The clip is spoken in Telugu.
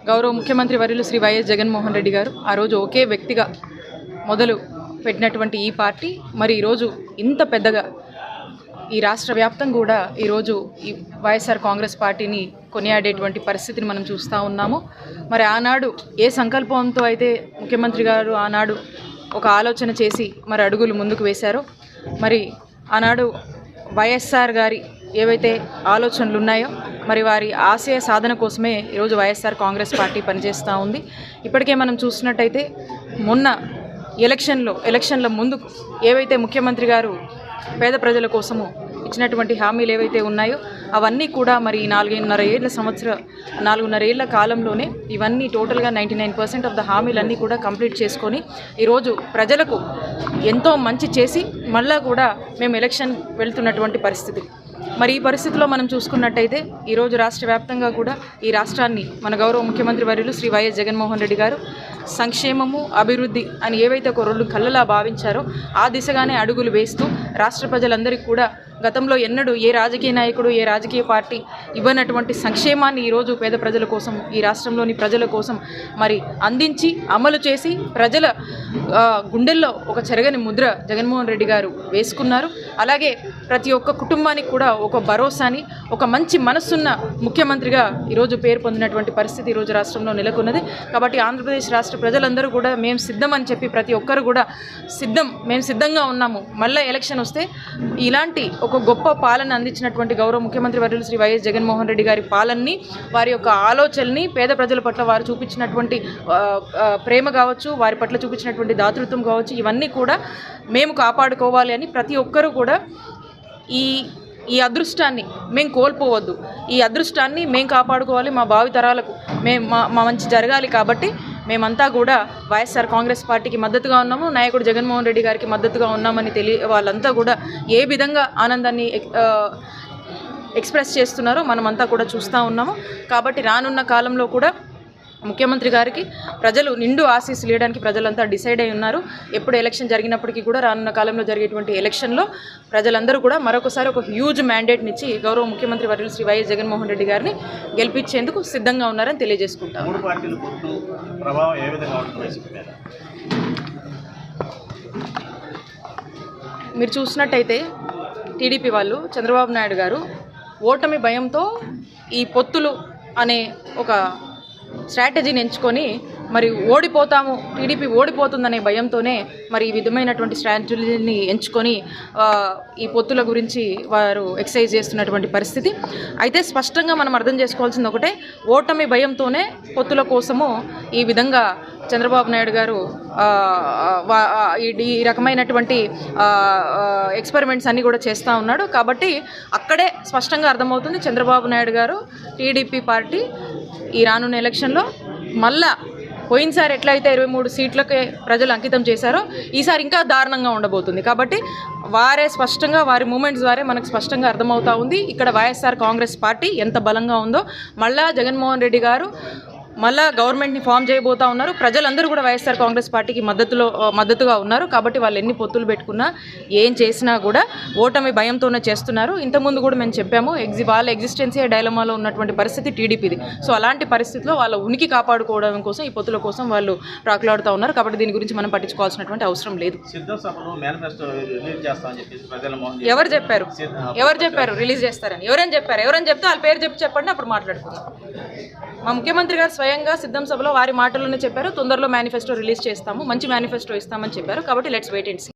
గౌరవ ముఖ్యమంత్రి వర్యులు శ్రీ వైఎస్ జగన్మోహన్ రెడ్డి గారు ఆ రోజు ఒకే వ్యక్తిగా మొదలు పెట్టినటువంటి ఈ పార్టీ మరి ఈరోజు ఇంత పెద్దగా ఈ రాష్ట్ర వ్యాప్తంగా కూడా ఈరోజు ఈ వైఎస్ఆర్ కాంగ్రెస్ పార్టీని కొనియాడేటువంటి పరిస్థితిని మనం చూస్తూ ఉన్నాము. మరి ఆనాడు ఏ సంకల్పంతో అయితే ముఖ్యమంత్రి గారు ఆనాడు ఒక ఆలోచన చేసి మరి అడుగులు ముందుకు వేశారో, మరి ఆనాడు వైఎస్ఆర్ గారి ఏవైతే ఆలోచనలు ఉన్నాయో మరి వారి ఆశయ సాధన కోసమే ఈరోజు వైఎస్ఆర్ కాంగ్రెస్ పార్టీ పనిచేస్తూ ఉంది. ఇప్పటికే మనం చూసినట్టయితే మొన్న ఎలక్షన్ల ముందు ఏవైతే ముఖ్యమంత్రి గారు పేద ప్రజల కోసము ఇచ్చినటువంటి హామీలు ఏవైతే ఉన్నాయో అవన్నీ కూడా మరి 4.5 ఏళ్ల కాలంలోనే ఇవన్నీ టోటల్గా 99% ఆఫ్ ద హామీలన్నీ కూడా కంప్లీట్ చేసుకొని ఈరోజు ప్రజలకు ఎంతో మంచి చేసి మళ్ళా కూడా మేము ఎలక్షన్ వెళ్తున్నటువంటి పరిస్థితి. మరి ఈ పరిస్థితిలో మనం చూసుకున్నట్టయితే ఈరోజు రాష్ట్ర వ్యాప్తంగా కూడా ఈ రాష్ట్రాన్ని మన గౌరవ ముఖ్యమంత్రి వర్యులు శ్రీ వైఎస్ జగన్మోహన్ రెడ్డి గారు సంక్షేమము అభివృద్ధి అని ఏవైతే ఒక రెండు కళ్ళలా భావించారో ఆ దిశగానే అడుగులు వేస్తూ రాష్ట్ర ప్రజలందరికీ కూడా గతంలో ఎన్నడూ ఏ రాజకీయ నాయకుడు ఏ రాజకీయ పార్టీ ఇవ్వనటువంటి సంక్షేమాన్ని ఈరోజు పేద ప్రజల కోసం ఈ రాష్ట్రంలోని ప్రజల కోసం మరి అందించి అమలు చేసి ప్రజల గుండెల్లో ఒక చెరగని ముద్ర జగన్మోహన్ రెడ్డి గారు వేసుకున్నారు. అలాగే ప్రతి ఒక్క కుటుంబానికి కూడా ఒక భరోసాని ఒక మంచి మనస్సున్న ముఖ్యమంత్రిగా ఈరోజు పేరు పొందినటువంటి పరిస్థితి ఈరోజు రాష్ట్రంలో నెలకొన్నది. కాబట్టి ఆంధ్రప్రదేశ్ రాష్ట్ర ప్రజలందరూ కూడా మేము సిద్ధం అని చెప్పి ప్రతి ఒక్కరు కూడా మేము సిద్ధంగా ఉన్నాము. మళ్ళీ ఎలక్షన్ వస్తే ఇలాంటి ఒక గొప్ప పాలన అందించినటువంటి గౌరవ ముఖ్యమంత్రి వర్యులు శ్రీ వైఎస్ జగన్మోహన్ రెడ్డి గారి పాలనని వారి యొక్క ఆలోచనని పేద ప్రజల పట్ల వారు చూపించినటువంటి ప్రేమ కావచ్చు, వారి పట్ల చూపించినటువంటి దాతృత్వం కావచ్చు, ఇవన్నీ కూడా మేము కాపాడుకోవాలి అని ప్రతి ఒక్కరూ కూడా ఈ అదృష్టాన్ని మేము కోల్పోవద్దు, ఈ అదృష్టాన్ని మేము కాపాడుకోవాలి, మా భావితరాలకు మా మంచి జరగాలి. కాబట్టి మేమంతా కూడా వైఎస్ఆర్ కాంగ్రెస్ పార్టీకి మద్దతుగా ఉన్నాము, నాయకుడు జగన్మోహన్ రెడ్డి గారికి మద్దతుగా ఉన్నామని వాళ్ళంతా కూడా ఏ విధంగా ఆనందాన్ని ఎక్స్ప్రెస్ చేస్తున్నారో మనమంతా కూడా చూస్తూ ఉన్నాము. కాబట్టి రానున్న కాలంలో కూడా ముఖ్యమంత్రి గారికి ప్రజలు నిండు ఆశీస్సులు ఇవ్వడానికి ప్రజలంతా డిసైడ్ అయి ఉన్నారు. ఎప్పుడు ఎలక్షన్ జరిగినప్పటికీ కూడా రానున్న కాలంలో జరిగేటువంటి ఎలక్షన్లో ప్రజలందరూ కూడా మరొకసారి ఒక హ్యూజ్ మ్యాండేట్నిచ్చి గౌరవ ముఖ్యమంత్రి వర్యులు శ్రీ వైఎస్ జగన్మోహన్ రెడ్డి గారిని గెలిపించేందుకు సిద్ధంగా ఉన్నారని తెలియజేసుకుంటాం. మీరు చూసినట్టయితే టీడీపీ వాళ్ళు చంద్రబాబు నాయుడు గారు ఓటమి భయంతో ఈ పొత్తులు అనే ఒక స్ట్రాటజీని ఎంచుకొని మరి ఓడిపోతాము, టీడీపీ ఓడిపోతుందనే భయంతోనే మరి ఈ విధమైనటువంటి స్ట్రాటజీని ఎంచుకొని ఈ పొత్తుల గురించి వారు ఎక్సైజ్ చేస్తున్నటువంటి పరిస్థితి. అయితే స్పష్టంగా మనం అర్థం చేసుకోవాల్సింది ఒకటే, ఓటమి భయంతోనే పొత్తుల కోసము ఈ విధంగా చంద్రబాబు నాయుడు గారు ఈ రకమైనటువంటి ఎక్స్పెరిమెంట్స్ అన్నీ కూడా చేస్తూ ఉన్నాడు. కాబట్టి అక్కడే స్పష్టంగా అర్థమవుతుంది చంద్రబాబు నాయుడు గారు టీడీపీ పార్టీ ఈ రానున్న ఎలక్షన్లో మళ్ళా పోయినసారి ఎట్లయితే 23 సీట్లకే ప్రజలు అంకితం చేశారో ఈసారి ఇంకా దారుణంగా ఉండబోతుంది. కాబట్టి వారే స్పష్టంగా వారి మూమెంట్స్ ద్వారా మనకు స్పష్టంగా అర్థమవుతూ ఉంది ఇక్కడ వైఎస్ఆర్ కాంగ్రెస్ పార్టీ ఎంత బలంగా ఉందో. మళ్ళా జగన్మోహన్ రెడ్డి గారు మళ్ళా గవర్నమెంట్ని ఫామ్ చేయబోతూ ఉన్నారు. ప్రజలందరూ కూడా వైఎస్ఆర్ కాంగ్రెస్ పార్టీకి మద్దతుగా ఉన్నారు. కాబట్టి వాళ్ళు ఎన్ని పొత్తులు పెట్టుకున్నా ఏం చేసినా కూడా ఓటమి భయంతోనే చేస్తున్నారు. ఇంతకుముందు కూడా మేము చెప్పాము, వాళ్ళ ఎగ్జిస్టెన్సీ డైలమాలో ఉన్నటువంటి పరిస్థితి టీడీపీది. సో అలాంటి పరిస్థితిలో వాళ్ళ ఉనికి కాపాడుకోవడం కోసం ఈ పొత్తుల కోసం వాళ్ళు ప్రాకులాడుతూ ఉన్నారు. కాబట్టి దీని గురించి మనం పట్టించుకోవాల్సినటువంటి అవసరం లేదు. ఎవరు చెప్పారు రిలీజ్ చేస్తారని? ఎవరైనా చెప్తే వాళ్ళ పేరు చెప్పండి, అప్పుడు మాట్లాడుకుందాం. మా ముఖ్యమంత్రి గారు స్వయంగా సిద్ధం సభలో వారి మాటల్లోనే చెప్పారు, తొందరలో మేనిఫెస్టో రిలీజ్ చేస్తాము, మంచి మేనిఫెస్టో ఇస్తామని చెప్పారు. కాబట్టి లెట్స్ వెయిట్ అండ్ సీ.